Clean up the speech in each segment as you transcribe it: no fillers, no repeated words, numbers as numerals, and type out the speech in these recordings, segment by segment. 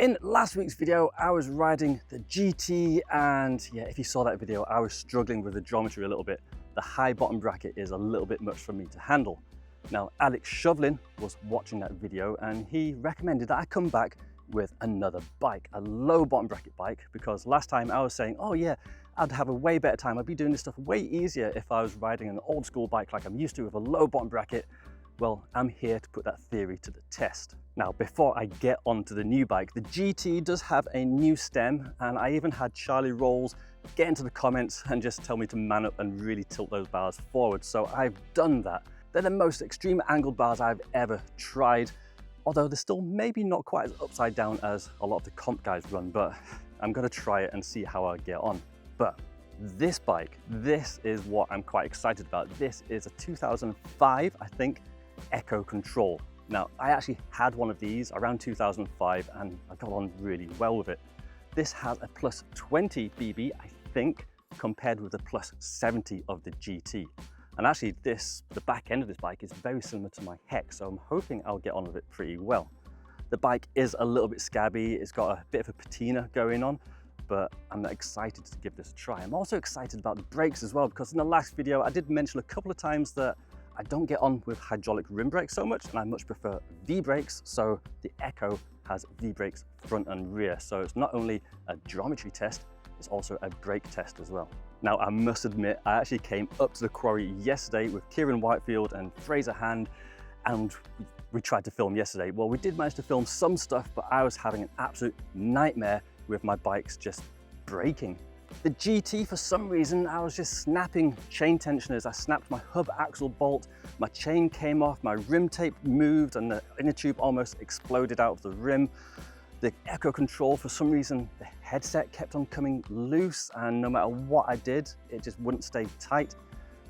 In last week's video, I was riding the GT and yeah, if you saw that video, I was struggling with the geometry a little bit. The high bottom bracket is a little bit much for me to handle. Now, Alex Shovlin was watching that video and he recommended that I come back with another bike, a low bottom bracket bike, because last time I was saying, oh yeah, I'd have a way better time. I'd be doing this stuff way easier if I was riding an old school bike like I'm used to with a low bottom bracket. Well, I'm here to put that theory to the test. Now, before I get onto the new bike, the GT does have a new stem, and I even had Charlie Rolls get into the comments and just tell me to man up and really tilt those bars forward. So I've done that. They're the most extreme angled bars I've ever tried, although they're still maybe not quite as upside down as a lot of the comp guys run, but I'm gonna try it and see how I get on. But this bike, this is what I'm quite excited about. This is a 2005, I think, Echo Control. Now, I actually had one of these around 2005 and I got on really well with it. This has a plus 20 BB, I think, compared with the plus 70 of the GT. And actually the back end of this bike is very similar to my Hex, so I'm hoping I'll get on with it pretty well. The bike is a little bit scabby, it's got a bit of a patina going on, but I'm excited to give this a try. I'm also excited about the brakes as well, because in the last video I did mention a couple of times that I don't get on with hydraulic rim brakes so much, and I much prefer V-brakes. So the Echo has V-brakes front and rear. So it's not only a geometry test, it's also a brake test as well. Now, I must admit, I actually came up to the quarry yesterday with Kieran Whitefield and Fraser Hand, and we tried to film yesterday. Well, we did manage to film some stuff, but I was having an absolute nightmare with my bikes just braking. The GT, for some reason, I was just snapping chain tensioners. I snapped my hub axle bolt, my chain came off, my rim tape moved, and the inner tube almost exploded out of the rim. The Echo Control, for some reason, the headset kept on coming loose, and no matter what I did, it just wouldn't stay tight.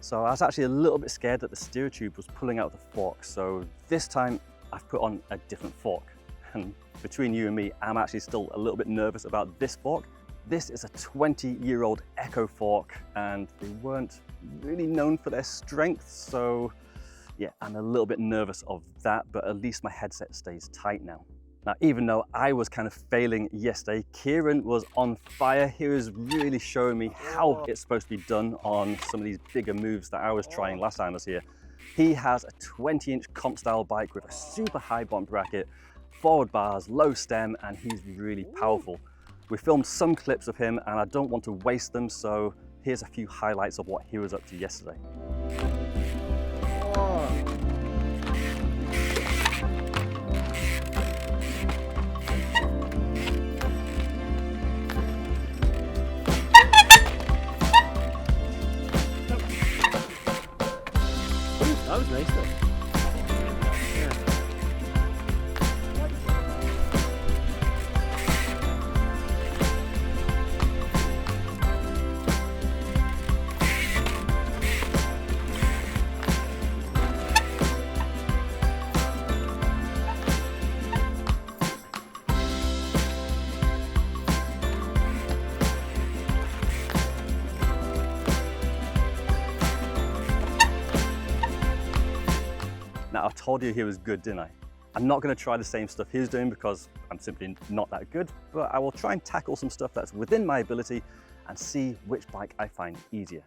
So I was actually a little bit scared that the steer tube was pulling out the fork. So this time I've put on a different fork. And between you and me, I'm actually still a little bit nervous about this fork. This is a 20-year-old Echo fork, and they weren't really known for their strength. So yeah, I'm a little bit nervous of that, but at least my headset stays tight now. Now, even though I was kind of failing yesterday, Kieran was on fire. He was really showing me how it's supposed to be done on some of these bigger moves that I was trying last time I was here. He has a 20-inch comp style bike with a super high bottom bracket, forward bars, low stem, and he's really powerful. We filmed some clips of him and I don't want to waste them, so here's a few highlights of what he was up to yesterday. That was nice though. Now, I told you he was good, didn't I? I'm not going to try the same stuff he's doing because I'm simply not that good, but I will try and tackle some stuff that's within my ability and see which bike I find easier.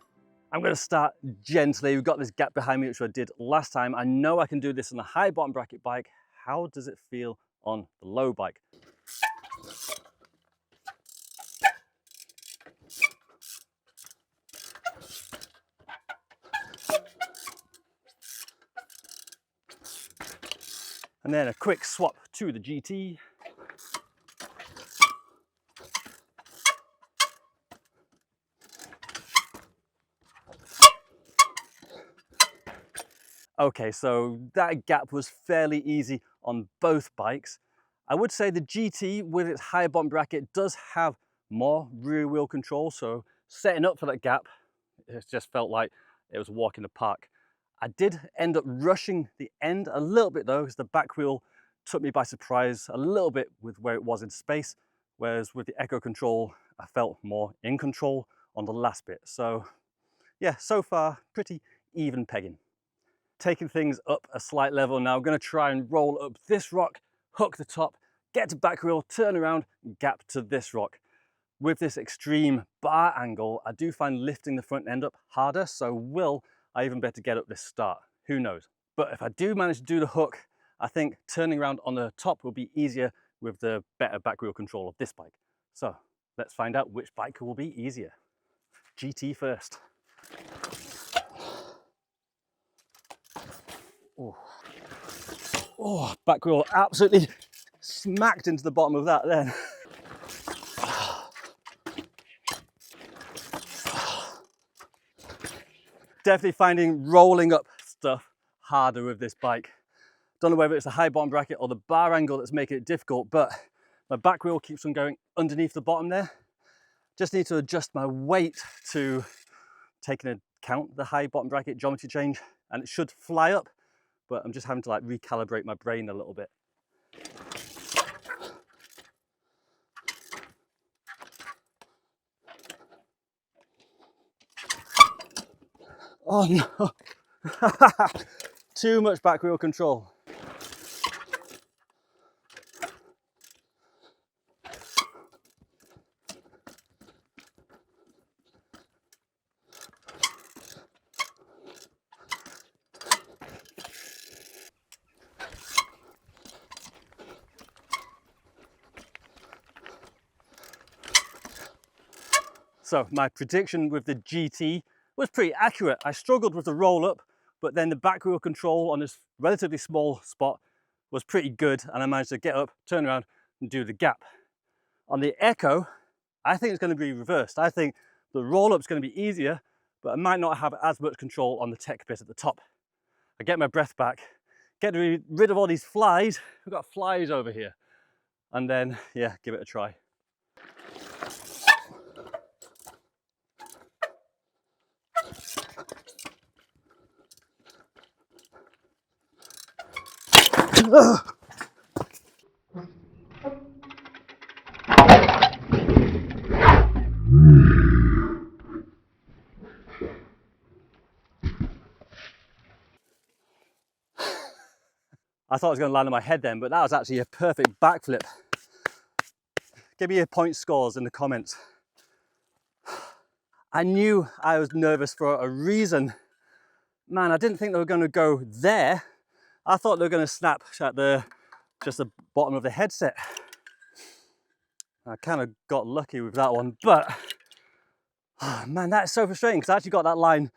I'm going to start gently. We've got this gap behind me, which I did last time. I know I can do this on a high bottom bracket bike. How does it feel on the low bike? And then a quick swap to the GT. Okay, so that gap was fairly easy on both bikes. I would say the GT with its high bottom bracket does have more rear wheel control, so setting up for that gap, it just felt like it was a walk in the park. I did end up rushing the end a little bit though, because the back wheel took me by surprise a little bit with where it was in space, whereas with the Echo Control, I felt more in control on the last bit. So yeah, so far, pretty even pegging. Taking things up a slight level now, I'm going to try and roll up this rock, hook the top, get to back wheel, turn around, gap to this rock. With this extreme bar angle, I do find lifting the front end up harder, so will I even better get up this start? Who knows? But if I do manage to do the hook, I think turning around on the top will be easier with the better back wheel control of this bike. So let's find out which bike will be easier. GT first. Oh, oh, back wheel absolutely smacked into the bottom of that then. Definitely finding rolling up stuff harder with this bike. Don't know whether it's the high bottom bracket or the bar angle that's making it difficult, but my back wheel keeps on going underneath the bottom there. Just need to adjust my weight to take into account the high bottom bracket geometry change, and it should fly up, but I'm just having to like recalibrate my brain a little bit. Oh no, too much back wheel control. So my prediction with the GT was pretty accurate. I struggled with the roll up, but then the back wheel control on this relatively small spot was pretty good, and I managed to get up, turn around and do the gap. On the Echo, I think it's going to be reversed. I think the roll up is going to be easier, but I might not have as much control on the tech bit at the top. I get my breath back, get rid of all these flies. We've got flies over here. And then, yeah, give it a try. I thought it was going to land on my head then, but that was actually a perfect backflip. Give me your point scores in the comments. I knew I was nervous for a reason. Man, I didn't think they were going to go there. I thought they were going to snap at just the bottom of the headset. I kind of got lucky with that one, but oh, man, that's so frustrating because I actually got that line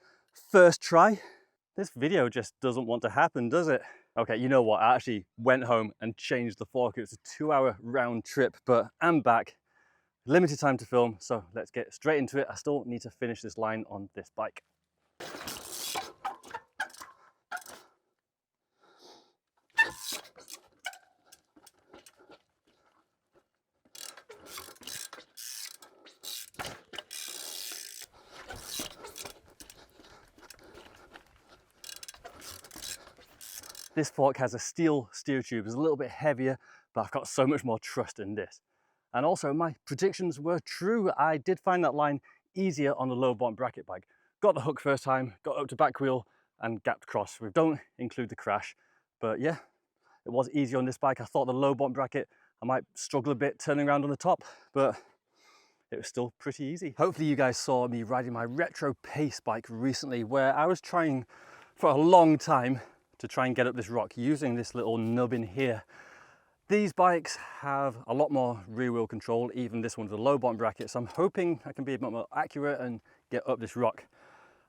first try. This video just doesn't want to happen, does it? Okay, you know what? I actually went home and changed the fork. It was a 2-hour round trip, but I'm back. Limited time to film, so let's get straight into it. I still need to finish this line on this bike. This fork has a steel steer tube. It's a little bit heavier, but I've got so much more trust in this. And also my predictions were true. I did find that line easier on the low bottom bracket bike. Got the hook first time, got up to back wheel and gapped across. We don't include the crash, but yeah, it was easier on this bike. I thought the low bottom bracket, I might struggle a bit turning around on the top, but it was still pretty easy. Hopefully you guys saw me riding my retro pace bike recently, where I was trying for a long time to try and get up this rock using this little nub in here. These bikes have a lot more rear wheel control, even this one's a low bottom bracket, so I'm hoping I can be a bit more accurate and get up this rock.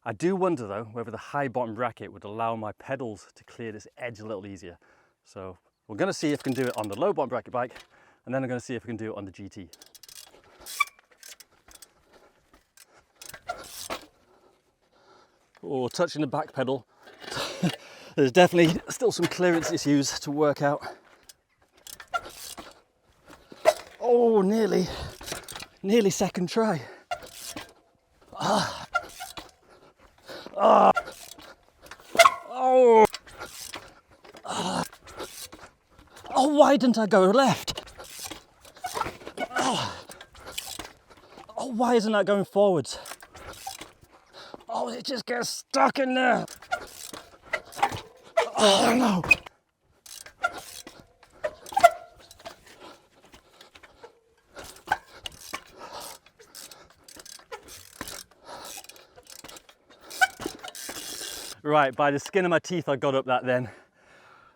I do wonder though whether the high bottom bracket would allow my pedals to clear this edge a little easier. So we're going to see if I can do it on the low bottom bracket bike, and then I'm going to see if I can do it on the GT. Oh, touching the back pedal. There's definitely still some clearance issues to work out. Oh, nearly second try. Ah. Ah. Oh. Ah. Oh, why didn't I go left? Oh, why isn't that going forwards? Oh, it just gets stuck in there. Oh no. Right, by the skin of my teeth I got up that then.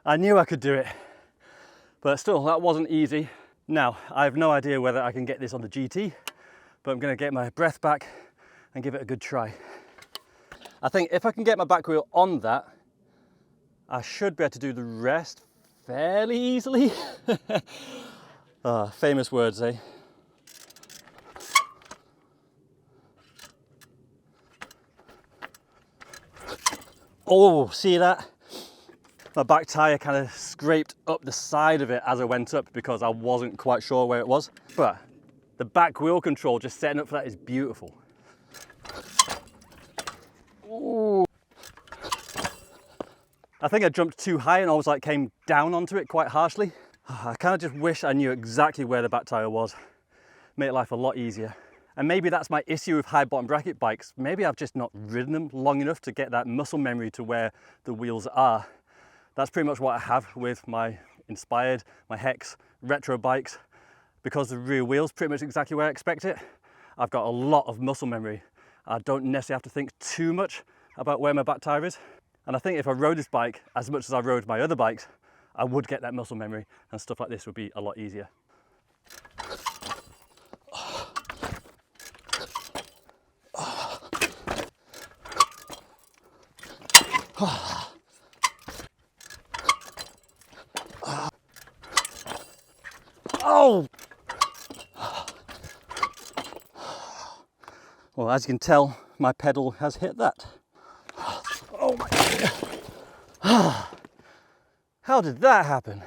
I knew I could do it, but still, that wasn't easy. Now, I have no idea whether I can get this on the GT, but I'm gonna get my breath back and give it a good try. I think if I can get my back wheel on that, I should be able to do the rest fairly easily. Famous words, eh? Oh, see that? My back tyre kind of scraped up the side of it as I went up because I wasn't quite sure where it was. But the back wheel control, just setting up for that, is beautiful. Ooh. I think I jumped too high and almost like came down onto it quite harshly. I kind of just wish I knew exactly where the back tyre was. Made life a lot easier. And maybe that's my issue with high bottom bracket bikes. Maybe I've just not ridden them long enough to get that muscle memory to where the wheels are. That's pretty much what I have with my Inspired, my Hex retro bikes. Because the rear wheel's pretty much exactly where I expect it, I've got a lot of muscle memory. I don't necessarily have to think too much about where my back tyre is. And I think if I rode this bike as much as I rode my other bikes, I would get that muscle memory and stuff like this would be a lot easier. Oh! Well, as you can tell, my pedal has hit that. Oh my God. How did that happen?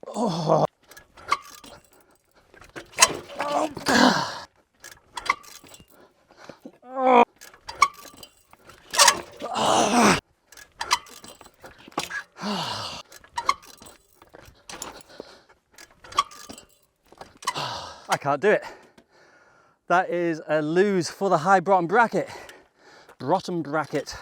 Oh. Oh. Oh. I can't do it. That is a lose for the high bottom bracket. Bottom bracket.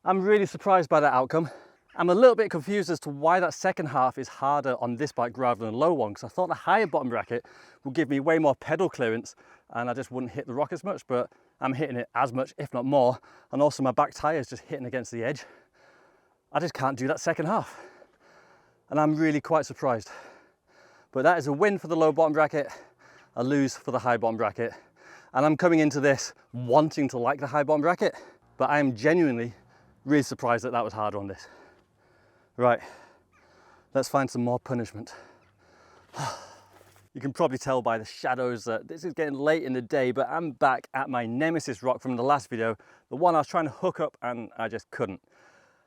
I'm really surprised by that outcome. I'm a little bit confused as to why that second half is harder on this bike rather than a low one, because I thought the higher bottom bracket would give me way more pedal clearance and I just wouldn't hit the rock as much, but I'm hitting it as much, if not more, and also my back tyre is just hitting against the edge. I just can't do that second half, and I'm really quite surprised. But that is a win for the low bottom bracket, a lose for the high bottom bracket, and I'm coming into this wanting to like the high bottom bracket, but I am genuinely really surprised that that was harder on this. Right, let's find some more punishment. You can probably tell by the shadows that this is getting late in the day, but I'm back at my nemesis rock from the last video, the one I was trying to hook up and I just couldn't.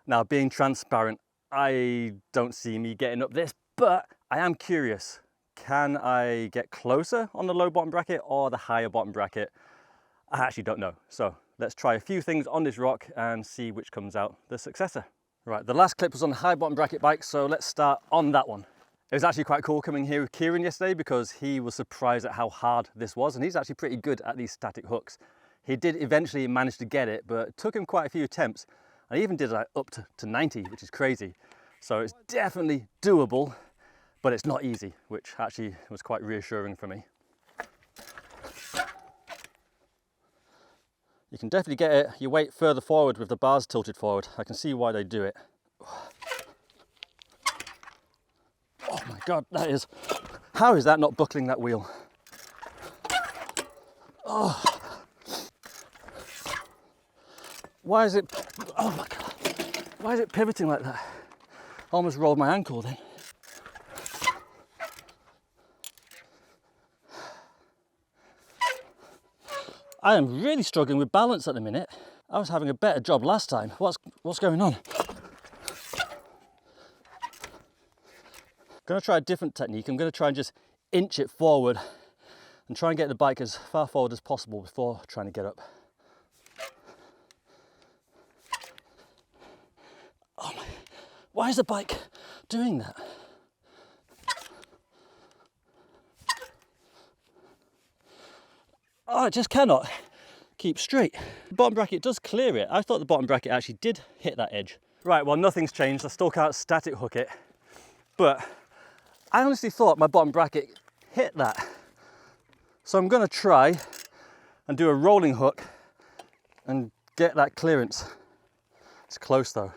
Now, being transparent, I don't see me getting up this, but I am curious. Can I get closer on the low bottom bracket or the higher bottom bracket? I actually don't know. So let's try a few things on this rock and see which comes out the successor. Right, the last clip was on the high bottom bracket bike, so let's start on that one. It was actually quite cool coming here with Kieran yesterday because he was surprised at how hard this was, and he's actually pretty good at these static hooks. He did eventually manage to get it, but it took him quite a few attempts. I even did like up to 90, which is crazy. So it's definitely doable, but it's not easy, which actually was quite reassuring for me. You can definitely get it, your weight further forward with the bars tilted forward. I can see why they do it. Oh my God, that is, how is that not buckling that wheel? Oh. Why is it, oh my God, why is it pivoting like that? I almost rolled my ankle then. I am really struggling with balance at the minute. I was having a better job last time. What's going on? I'm gonna try a different technique. I'm gonna try and just inch it forward and try and get the bike as far forward as possible before trying to get up. Oh my, why is the bike doing that? Oh, it just cannot keep straight. The bottom bracket does clear it. I thought the bottom bracket actually did hit that edge. Right, well, nothing's changed. I still can't static hook it, but I honestly thought my bottom bracket hit that. So I'm gonna try and do a rolling hook and get that clearance. It's close though.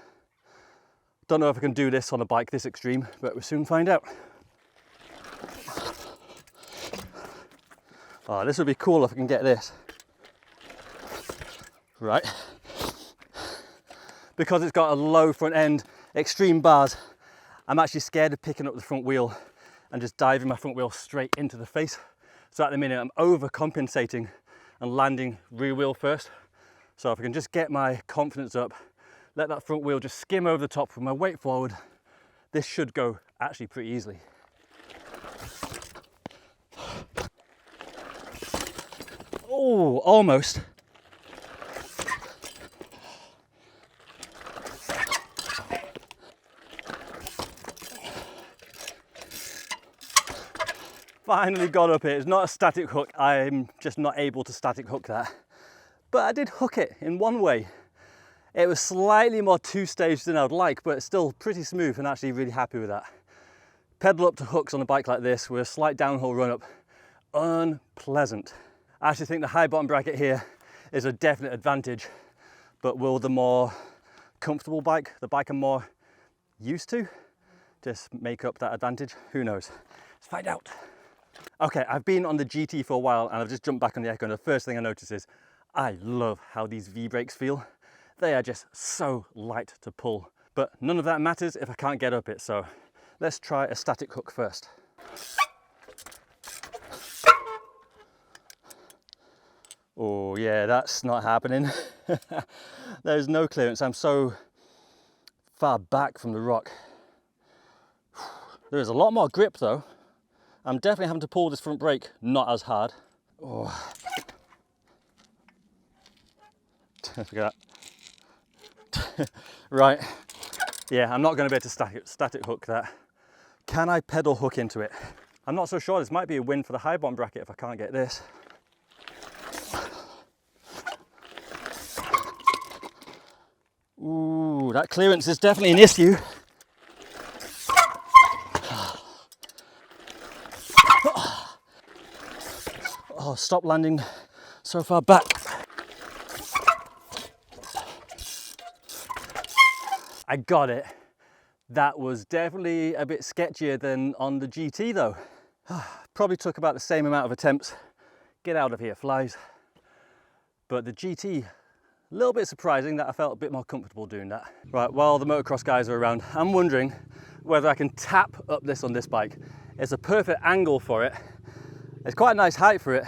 Don't know if I can do this on a bike this extreme, but we'll soon find out. Oh, this would be cool if I can get this. Right. Because it's got a low front end, extreme bars, I'm actually scared of picking up the front wheel and just diving my front wheel straight into the face. So at the minute I'm overcompensating and landing rear wheel first. So if I can just get my confidence up, let that front wheel just skim over the top with my weight forward, this should go actually pretty easily. Oh, almost. Finally got up it. It's not a static hook. I'm just not able to static hook that. But I did hook it in one way. It was slightly more two-stage than I would like, but it's still pretty smooth and actually really happy with that. Pedal up to hooks on a bike like this with a slight downhill run up, unpleasant. I actually think the high bottom bracket here is a definite advantage, but will the more comfortable bike, the bike I'm more used to, just make up that advantage? Who knows? Let's find out. Okay, I've been on the GT for a while and I've just jumped back on the Echo, and the first thing I notice is I love how these V-brakes feel. They are just so light to pull, but none of that matters if I can't get up it, so let's try a static hook first. Oh yeah, that's not happening. There's no clearance. I'm so far back from the rock. There is a lot more grip though. I'm definitely having to pull this front brake not as hard. Oh. Look at that. Right. Yeah, I'm not going to be able to static hook that. Can I pedal hook into it? I'm not so sure. This might be a win for the high bottom bracket if I can't get this. Ooh, that clearance is definitely an issue. Oh, stop landing so far back. I got it. That was definitely a bit sketchier than on the GT though. Probably took about the same amount of attempts. Get out of here, flies. But the GT, a little bit surprising that I felt a bit more comfortable doing that. Right, while the motocross guys are around, I'm wondering whether I can tap up this on this bike. It's a perfect angle for it. It's quite a nice height for it.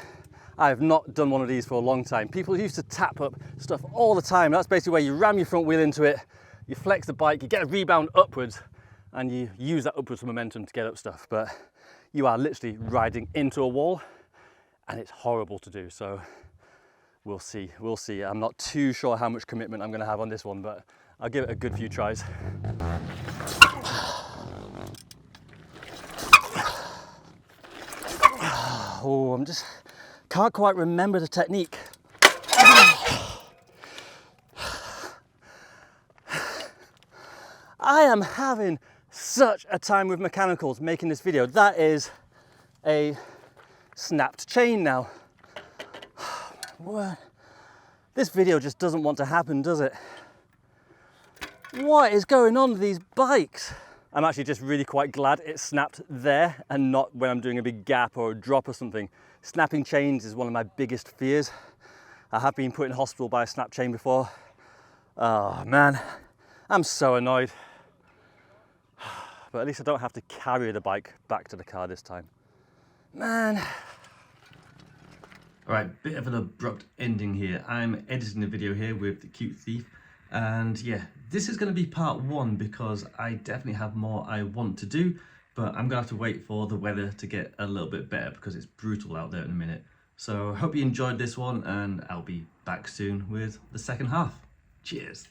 I have not done one of these for a long time. People used to tap up stuff all the time. That's basically where you ram your front wheel into it, you flex the bike, you get a rebound upwards, and you use that upwards momentum to get up stuff. But you are literally riding into a wall, and it's horrible to do. So we'll see, we'll see. I'm not too sure how much commitment I'm gonna have on this one, but I'll give it a good few tries. Oh, I'm just, can't quite remember the technique. I am having such a time with mechanicals making this video. That is a snapped chain now. What? This video just doesn't want to happen, does it? What is going on with these bikes? I'm actually just really quite glad it snapped there and not when I'm doing a big gap or a drop or something. Snapping chains is one of my biggest fears. I have been put in hospital by a snap chain before. Oh man, I'm so annoyed. But at least I don't have to carry the bike back to the car this time. Man. All right, bit of an abrupt ending here. I'm editing the video here with the Cute Thief. And yeah, this is going to be part one because I definitely have more I want to do, but I'm going to have to wait for the weather to get a little bit better because it's brutal out there in a minute. So I hope you enjoyed this one, and I'll be back soon with the second half. Cheers.